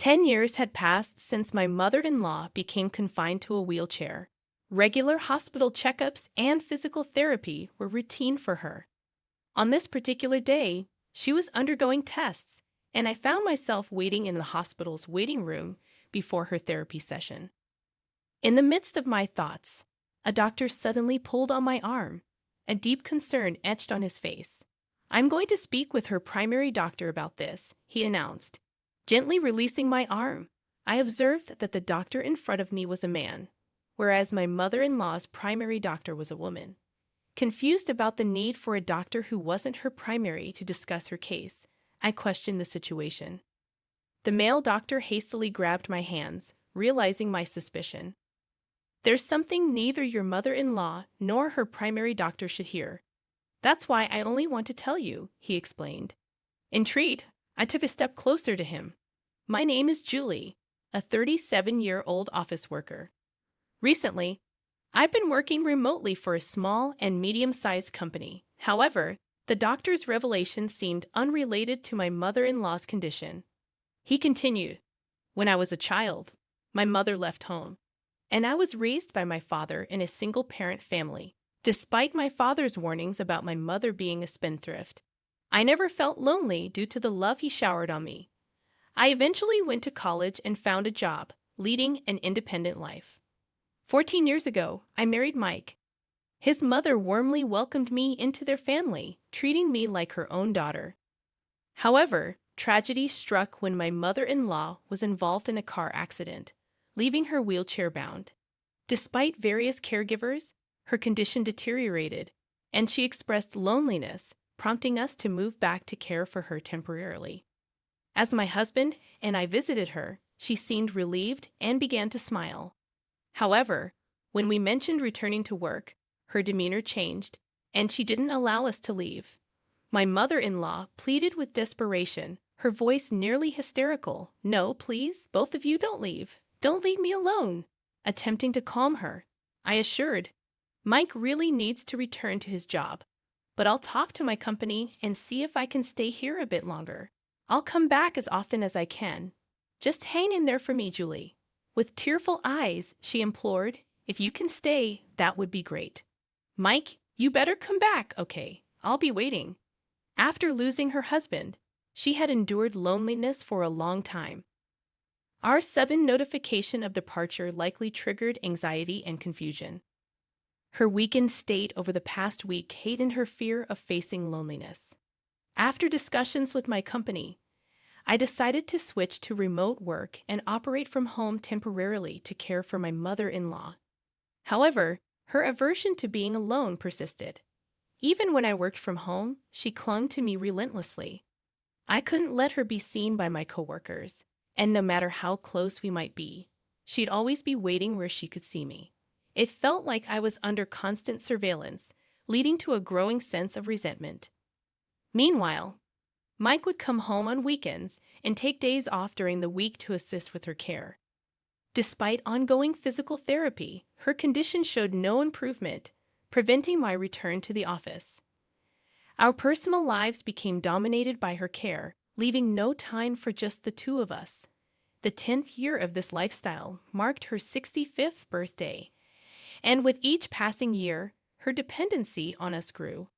10 years had passed since my mother-in-law became confined to a wheelchair. Regular hospital checkups and physical therapy were routine for her. On this particular day, she was undergoing tests, and I found myself waiting in the hospital's waiting room before her therapy session. In the midst of my thoughts, a doctor suddenly pulled on my arm, a deep concern etched on his face. "I'm going to speak with her primary doctor about this," he announced. Gently releasing my arm, I observed that the doctor in front of me was a man, whereas my mother-in-law's primary doctor was a woman. Confused about the need for a doctor who wasn't her primary to discuss her case, I questioned the situation. The male doctor hastily grabbed my hands, realizing my suspicion. "There's something neither your mother-in-law nor her primary doctor should hear. That's why I only want to tell you," he explained. Intrigued, I took a step closer to him. "My name is Julie, a 37-year-old office worker. Recently, I've been working remotely for a small and medium-sized company. However, the doctor's revelation seemed unrelated to my mother-in-law's condition." He continued, "When I was a child, my mother left home, and I was raised by my father in a single-parent family. Despite my father's warnings about my mother being a spendthrift, I never felt lonely due to the love he showered on me. I eventually went to college and found a job, leading an independent life. 14 years ago, I married Mike. His mother warmly welcomed me into their family, treating me like her own daughter. However, tragedy struck when my mother-in-law was involved in a car accident, leaving her wheelchair-bound. Despite various caregivers, her condition deteriorated, and she expressed loneliness, prompting us to move back to care for her temporarily. As my husband and I visited her, she seemed relieved and began to smile. However, when we mentioned returning to work, her demeanor changed, and she didn't allow us to leave. My mother-in-law pleaded with desperation, her voice nearly hysterical. "No, please, both of you don't leave. Don't leave me alone." Attempting to calm her, I assured, "Mike really needs to return to his job, but I'll talk to my company and see if I can stay here a bit longer. I'll come back as often as I can. Just hang in there for me, Julie." With tearful eyes, she implored, "If you can stay, that would be great. Mike, you better come back, okay? I'll be waiting." After losing her husband, she had endured loneliness for a long time. Our sudden notification of departure likely triggered anxiety and confusion. Her weakened state over the past week heightened her fear of facing loneliness. After discussions with my company, I decided to switch to remote work and operate from home temporarily to care for my mother-in-law. However, her aversion to being alone persisted. Even when I worked from home, she clung to me relentlessly. I couldn't let her be seen by my coworkers, and no matter how close we might be, she'd always be waiting where she could see me. It felt like I was under constant surveillance, leading to a growing sense of resentment. Meanwhile, Mike would come home on weekends and take days off during the week to assist with her care. Despite ongoing physical therapy, her condition showed no improvement, preventing my return to the office. Our personal lives became dominated by her care, leaving no time for just the two of us. The 10th year of this lifestyle marked her 65th birthday, and with each passing year, her dependency on us grew.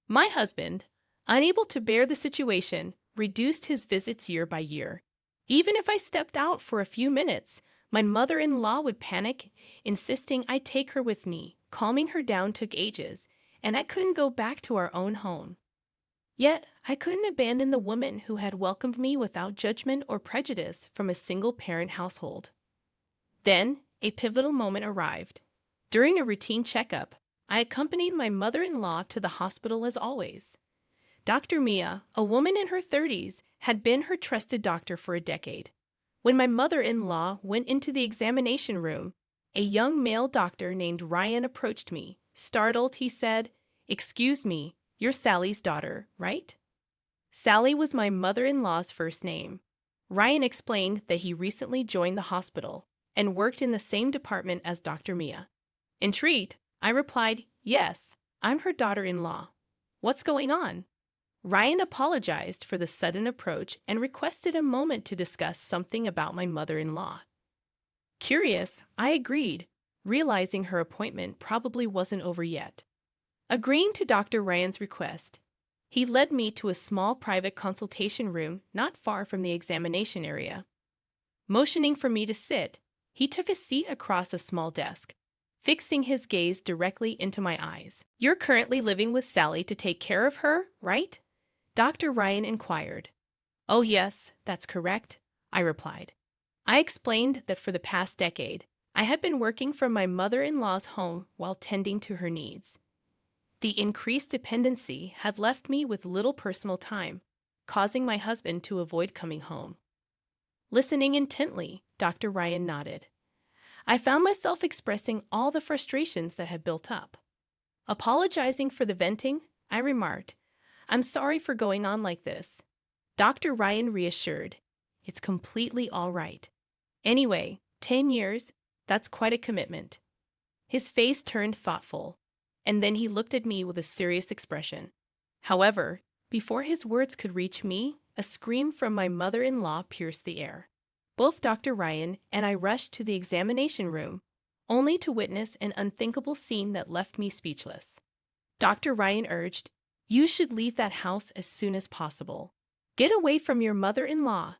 My husband, unable to bear the situation, reduced his visits year by year. Even if I stepped out for a few minutes, my mother-in-law would panic, insisting I take her with me. Calming her down took ages, and I couldn't go back to our own home. Yet, I couldn't abandon the woman who had welcomed me without judgment or prejudice from a single-parent household. Then, a pivotal moment arrived. During a routine checkup, I accompanied my mother-in-law to the hospital as always. Dr. Mia, a woman in her 30s, had been her trusted doctor for a decade. When my mother-in-law went into the examination room, a young male doctor named Ryan approached me. Startled, he said, "Excuse me, you're Sally's daughter, right?" Sally was my mother-in-law's first name. Ryan explained that he recently joined the hospital and worked in the same department as Dr. Mia. Intrigued, I replied, "Yes, I'm her daughter-in-law. What's going on?" Ryan apologized for the sudden approach and requested a moment to discuss something about my mother-in-law. Curious, I agreed, realizing her appointment probably wasn't over yet. Agreeing to Dr. Ryan's request, he led me to a small private consultation room not far from the examination area. Motioning for me to sit, he took a seat across a small desk, fixing his gaze directly into my eyes. "You're currently living with Sally to take care of her, right?" Dr. Ryan inquired. "Oh yes, that's correct," I replied. I explained that for the past decade, I had been working from my mother-in-law's home while tending to her needs. The increased dependency had left me with little personal time, causing my husband to avoid coming home. Listening intently, Dr. Ryan nodded. I found myself expressing all the frustrations that had built up. Apologizing for the venting, I remarked, "I'm sorry for going on like this." Dr. Ryan reassured, "It's completely all right. Anyway, 10 years, that's quite a commitment." His face turned thoughtful, and then he looked at me with a serious expression. However, before his words could reach me, a scream from my mother-in-law pierced the air. Both Dr. Ryan and I rushed to the examination room, only to witness an unthinkable scene that left me speechless. Dr. Ryan urged, "You should leave that house as soon as possible. Get away from your mother-in-law."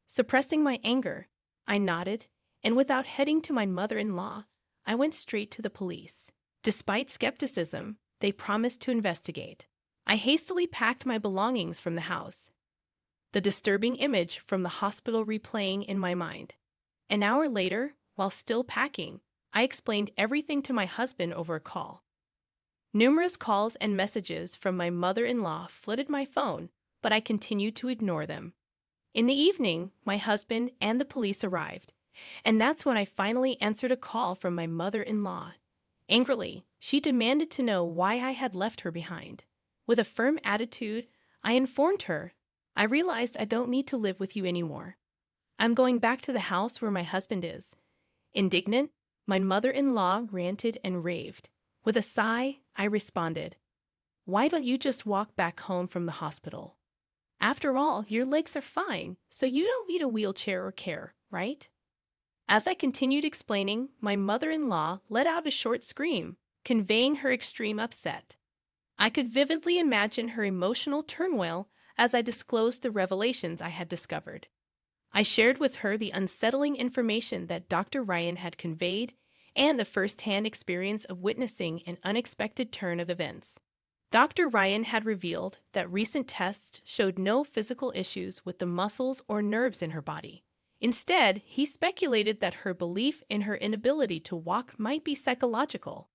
Suppressing my anger, I nodded, and without heading to my mother-in-law, I went straight to the police. Despite skepticism, they promised to investigate. I hastily packed my belongings from the house, the disturbing image from the hospital replaying in my mind. An hour later, while still packing, I explained everything to my husband over a call. Numerous calls and messages from my mother-in-law flooded my phone, but I continued to ignore them. In the evening, my husband and the police arrived, and that's when I finally answered a call from my mother-in-law. Angrily, she demanded to know why I had left her behind. With a firm attitude, I informed her, "I realized I don't need to live with you anymore. I'm going back to the house where my husband is." Indignant, my mother-in-law ranted and raved. With a sigh, I responded, "Why don't you just walk back home from the hospital? After all, your legs are fine, so you don't need a wheelchair or care, right?" As I continued explaining, my mother-in-law let out a short scream, conveying her extreme upset. I could vividly imagine her emotional turmoil as I disclosed the revelations I had discovered. I shared with her the unsettling information that Dr. Ryan had conveyed and the first-hand experience of witnessing an unexpected turn of events. Dr. Ryan had revealed that recent tests showed no physical issues with the muscles or nerves in her body. Instead, he speculated that her belief in her inability to walk might be psychological.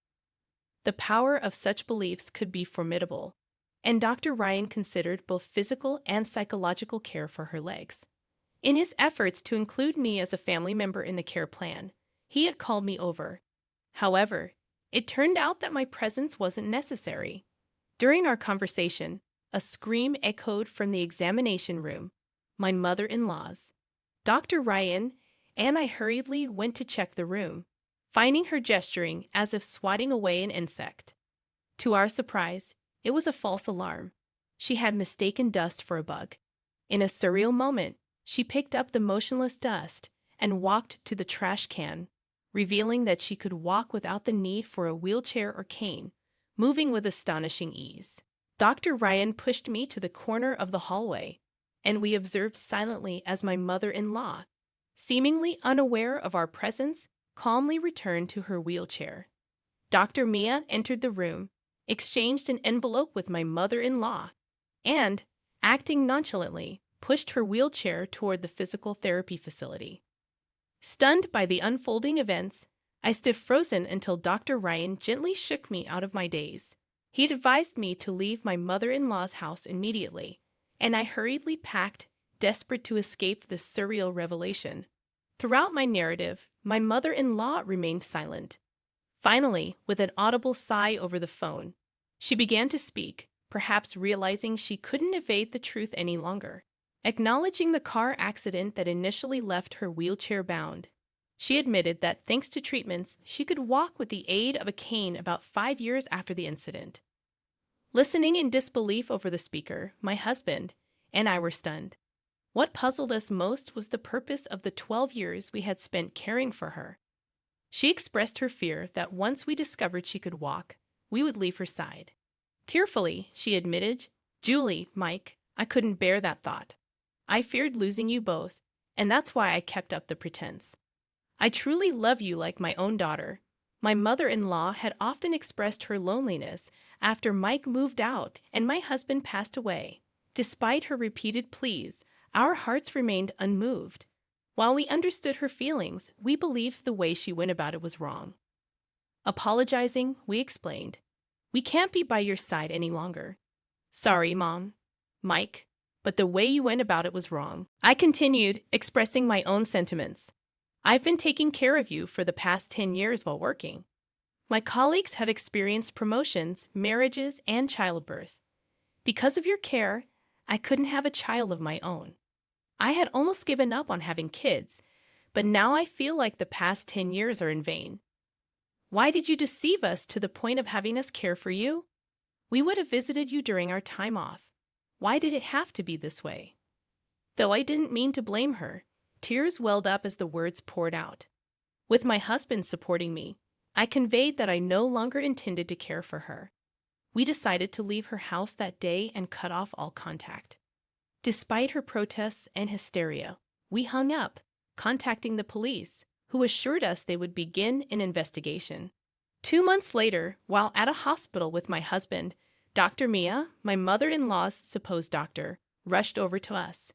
The power of such beliefs could be formidable, and Dr. Ryan considered both physical and psychological care for her legs. In his efforts to include me as a family member in the care plan, he had called me over. However, it turned out that my presence wasn't necessary. During our conversation, a scream echoed from the examination room, my mother-in-law's. Dr. Ryan and I hurriedly went to check the room, finding her gesturing as if swatting away an insect. To our surprise, it was a false alarm. She had mistaken dust for a bug. In a surreal moment, she picked up the motionless dust and walked to the trash can, revealing that she could walk without the need for a wheelchair or cane, moving with astonishing ease. Dr. Ryan pushed me to the corner of the hallway, and we observed silently as my mother-in-law, seemingly unaware of our presence, calmly returned to her wheelchair. Dr. Mia entered the room, exchanged an envelope with my mother-in-law, and, acting nonchalantly, pushed her wheelchair toward the physical therapy facility. Stunned by the unfolding events, I stood frozen until Dr. Ryan gently shook me out of my daze. He advised me to leave my mother-in-law's house immediately, and I hurriedly packed, desperate to escape this surreal revelation. Throughout my narrative, my mother-in-law remained silent. Finally, with an audible sigh over the phone, she began to speak, perhaps realizing she couldn't evade the truth any longer. Acknowledging the car accident that initially left her wheelchair-bound, she admitted that thanks to treatments, she could walk with the aid of a cane about 5 years after the incident. Listening in disbelief over the speaker, my husband and I were stunned. What puzzled us most was the purpose of the 12 years we had spent caring for her. She expressed her fear that once we discovered she could walk, we would leave her side. Tearfully, she admitted, "Julie, Mike, I couldn't bear that thought. I feared losing you both, and that's why I kept up the pretense. I truly love you like my own daughter." My mother-in-law had often expressed her loneliness after Mike moved out and my husband passed away. Despite her repeated pleas, our hearts remained unmoved. While we understood her feelings, we believed the way she went about it was wrong. Apologizing, we explained, "We can't be by your side any longer. Sorry, Mom, Mike, but the way you went about it was wrong." I continued, expressing my own sentiments. "I've been taking care of you for the past 10 years while working. My colleagues have experienced promotions, marriages, and childbirth. Because of your care, I couldn't have a child of my own. I had almost given up on having kids, but now I feel like the past 10 years are in vain. Why did you deceive us to the point of having us care for you? We would have visited you during our time off. Why did it have to be this way?" Though I didn't mean to blame her, tears welled up as the words poured out. With my husband supporting me, I conveyed that I no longer intended to care for her. We decided to leave her house that day and cut off all contact. Despite her protests and hysteria, we hung up, contacting the police, who assured us they would begin an investigation. 2 months later, while at a hospital with my husband, Dr. Mia, my mother-in-law's supposed doctor, rushed over to us.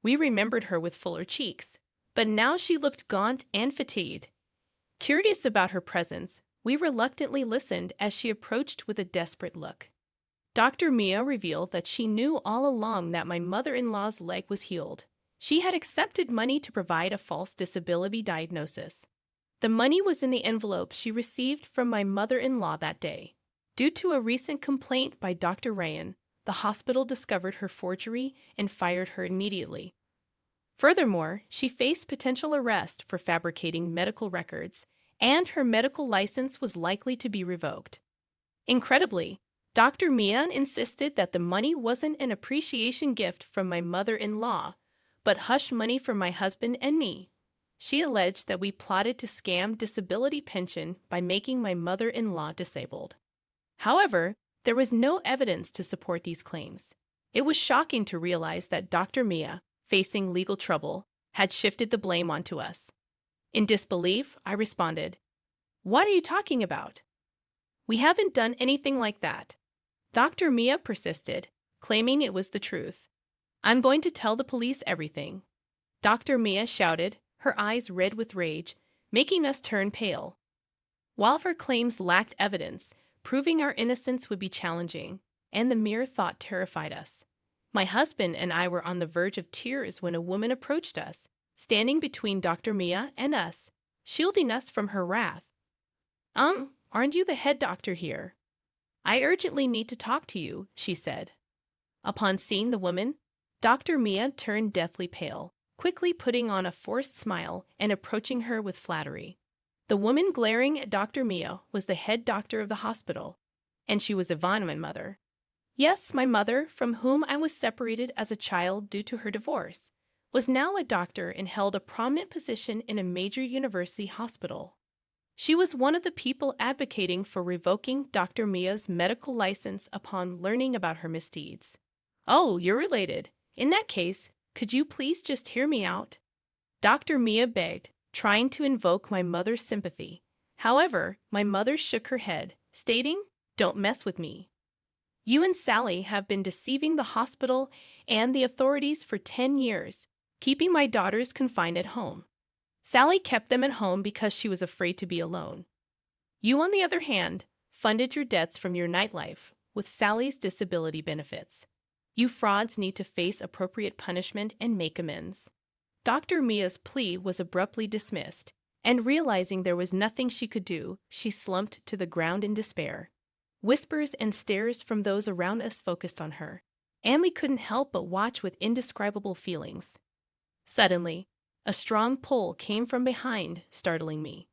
We remembered her with fuller cheeks, but now she looked gaunt and fatigued. Curious about her presence, we reluctantly listened as she approached with a desperate look. Dr. Mia revealed that she knew all along that my mother-in-law's leg was healed. She had accepted money to provide a false disability diagnosis. The money was in the envelope she received from my mother-in-law that day. Due to a recent complaint by Dr. Ryan, the hospital discovered her forgery and fired her immediately. Furthermore, she faced potential arrest for fabricating medical records, and her medical license was likely to be revoked. Incredibly, Dr. Mia insisted that the money wasn't an appreciation gift from my mother-in-law, but hush money from my husband and me. She alleged that we plotted to scam disability pension by making my mother-in-law disabled. However, there was no evidence to support these claims. It was shocking to realize that Dr. Mia, facing legal trouble, had shifted the blame onto us. In disbelief, I responded, "What are you talking about? We haven't done anything like that." Dr. Mia persisted, claiming it was the truth. "I'm going to tell the police everything," Dr. Mia shouted, her eyes red with rage, making us turn pale. While her claims lacked evidence, proving our innocence would be challenging, and the mere thought terrified us. My husband and I were on the verge of tears when a woman approached us, standing between Dr. Mia and us, shielding us from her wrath. Aren't you the head doctor here? I urgently need to talk to you," she said. Upon seeing the woman, Dr. Mia turned deathly pale, quickly putting on a forced smile and approaching her with flattery. The woman glaring at Dr. Mia was the head doctor of the hospital, and she was Yvonne, my mother. Yes, my mother, from whom I was separated as a child due to her divorce, was now a doctor and held a prominent position in a major university hospital. She was one of the people advocating for revoking Dr. Mia's medical license upon learning about her misdeeds. "Oh, you're related. In that case, could you please just hear me out?" Dr. Mia begged, trying to invoke my mother's sympathy. However, my mother shook her head, stating, "Don't mess with me. You and Sally have been deceiving the hospital and the authorities for 10 years, keeping my daughters confined at home. Sally kept them at home because she was afraid to be alone. You, on the other hand, funded your debts from your nightlife with Sally's disability benefits. You frauds need to face appropriate punishment and make amends." Dr. Mia's plea was abruptly dismissed, and realizing there was nothing she could do, she slumped to the ground in despair. Whispers and stares from those around us focused on her, and we couldn't help but watch with indescribable feelings. Suddenly, a strong pull came from behind, startling me.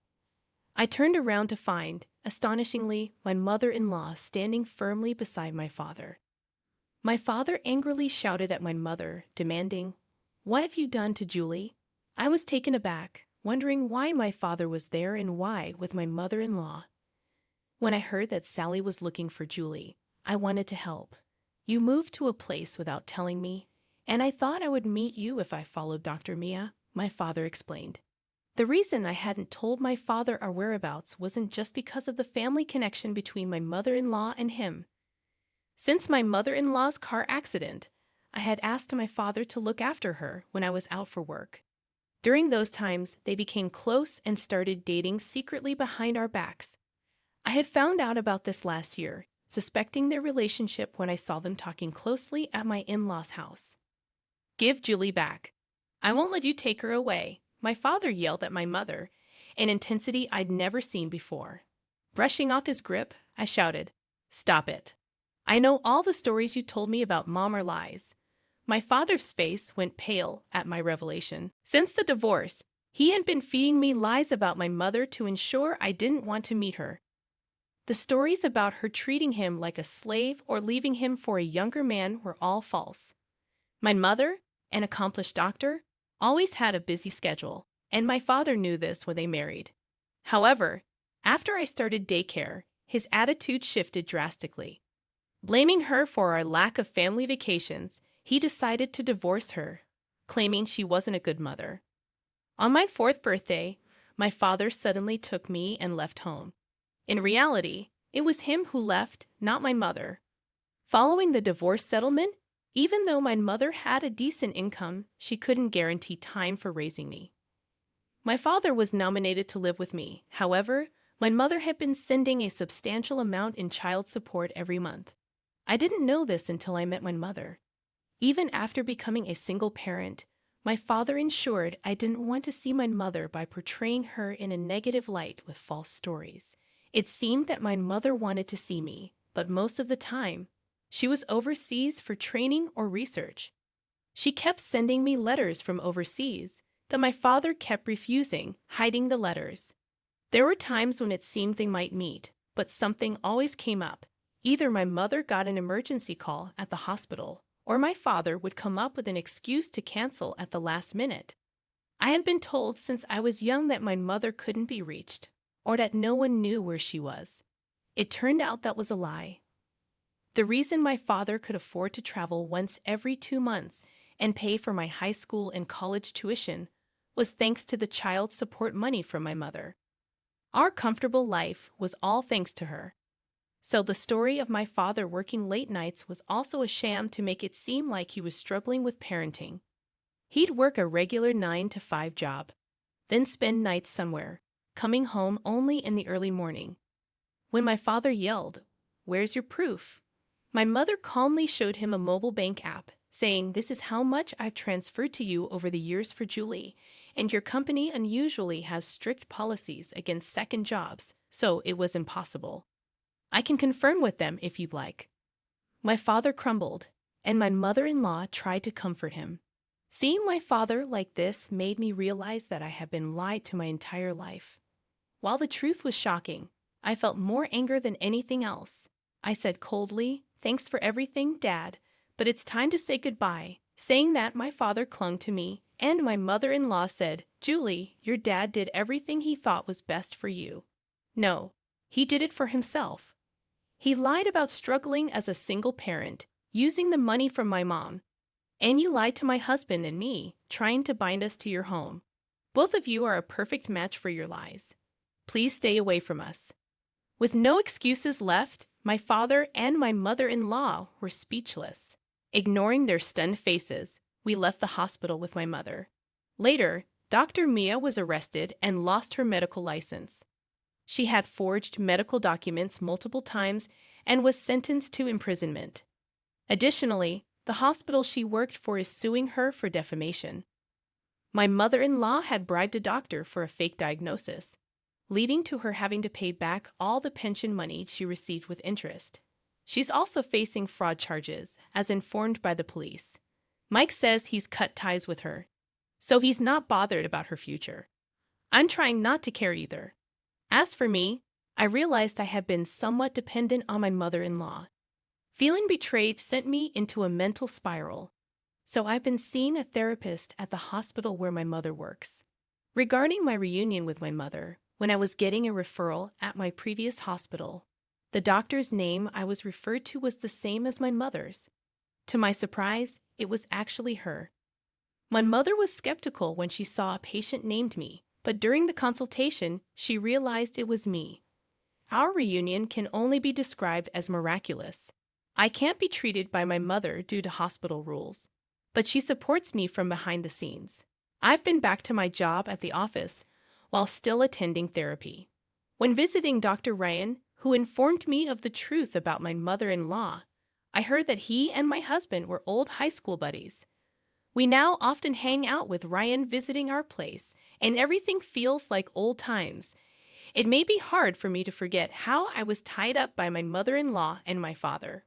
I turned around to find, astonishingly, my mother-in-law standing firmly beside my father. My father angrily shouted at my mother, demanding, "What have you done to Julie?" I was taken aback, wondering why my father was there and why with my mother-in-law. When I heard that Sally was looking for Julie, I wanted to help. "You moved to a place without telling me, and I thought I would meet you if I followed Dr. Mia," my father explained. The reason I hadn't told my father our whereabouts wasn't just because of the family connection between my mother-in-law and him. Since my mother-in-law's car accident, I had asked my father to look after her when I was out for work. During those times, they became close and started dating secretly behind our backs. I had found out about this last year, suspecting their relationship when I saw them talking closely at my in-laws' house. "Give Julie back. I won't let you take her away," my father yelled at my mother, an intensity I'd never seen before. Brushing off his grip, I shouted, "Stop it. I know all the stories you told me about Mom are lies." My father's face went pale at my revelation. Since the divorce, he had been feeding me lies about my mother to ensure I didn't want to meet her. The stories about her treating him like a slave or leaving him for a younger man were all false. My mother, an accomplished doctor, always had a busy schedule, and my father knew this when they married. However, after I started daycare, his attitude shifted drastically. Blaming her for our lack of family vacations, he decided to divorce her, claiming she wasn't a good mother. On my 4th birthday, my father suddenly took me and left home. In reality, it was him who left, not my mother. Following the divorce settlement, even though my mother had a decent income, she couldn't guarantee time for raising me. My father was nominated to live with me. However, my mother had been sending a substantial amount in child support every month. I didn't know this until I met my mother. Even after becoming a single parent, my father ensured I didn't want to see my mother by portraying her in a negative light with false stories. It seemed that my mother wanted to see me, but most of the time, she was overseas for training or research. She kept sending me letters from overseas that my father kept refusing, hiding the letters. There were times when it seemed they might meet, but something always came up. Either my mother got an emergency call at the hospital, or my father would come up with an excuse to cancel at the last minute. I had been told since I was young that my mother couldn't be reached, or that no one knew where she was. It turned out that was a lie. The reason my father could afford to travel once every 2 months and pay for my high school and college tuition was thanks to the child support money from my mother. Our comfortable life was all thanks to her. So the story of my father working late nights was also a sham to make it seem like he was struggling with parenting. He'd work a regular 9 to 5 job, then spend nights somewhere, coming home only in the early morning. When my father yelled, "Where's your proof?" my mother calmly showed him a mobile bank app, saying, "This is how much I've transferred to you over the years for Julie, and your company unusually has strict policies against second jobs, so it was impossible. I can confirm with them if you'd like." My father crumbled, and my mother-in-law tried to comfort him. Seeing my father like this made me realize that I had been lied to my entire life. While the truth was shocking, I felt more anger than anything else. I said coldly, "Thanks for everything, Dad, but it's time to say goodbye." Saying that, my father clung to me, and my mother-in-law said, "Julie, your dad did everything he thought was best for you." No, he did it for himself. He lied about struggling as a single parent, using the money from my mom. And you lied to my husband and me, trying to bind us to your home. Both of you are a perfect match for your lies. Please stay away from us. With no excuses left, my father and my mother-in-law were speechless. Ignoring their stunned faces, we left the hospital with my mother. Later, Dr. Mia was arrested and lost her medical license. She had forged medical documents multiple times and was sentenced to imprisonment. Additionally, the hospital she worked for is suing her for defamation. My mother-in-law had bribed a doctor for a fake diagnosis, leading to her having to pay back all the pension money she received with interest. She's also facing fraud charges, as informed by the police. Mike says he's cut ties with her, so he's not bothered about her future. I'm trying not to care either. As for me, I realized I had been somewhat dependent on my mother-in-law. Feeling betrayed sent me into a mental spiral, so I've been seeing a therapist at the hospital where my mother works. Regarding my reunion with my mother, when I was getting a referral at my previous hospital, the doctor's name I was referred to was the same as my mother's. To my surprise, it was actually her. My mother was skeptical when she saw a patient named me, but during the consultation, she realized it was me. Our reunion can only be described as miraculous. I can't be treated by my mother due to hospital rules, but she supports me from behind the scenes. I've been back to my job at the office while still attending therapy. When visiting Dr. Ryan, who informed me of the truth about my mother-in-law, I heard that he and my husband were old high school buddies. We now often hang out with Ryan visiting our place, and everything feels like old times. It may be hard for me to forget how I was tied up by my mother-in-law and my father.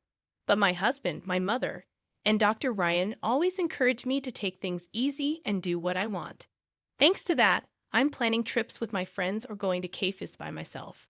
But my husband, my mother, and Dr. Ryan always encourage me to take things easy and do what I want. Thanks to that, I'm planning trips with my friends or going to cafes by myself.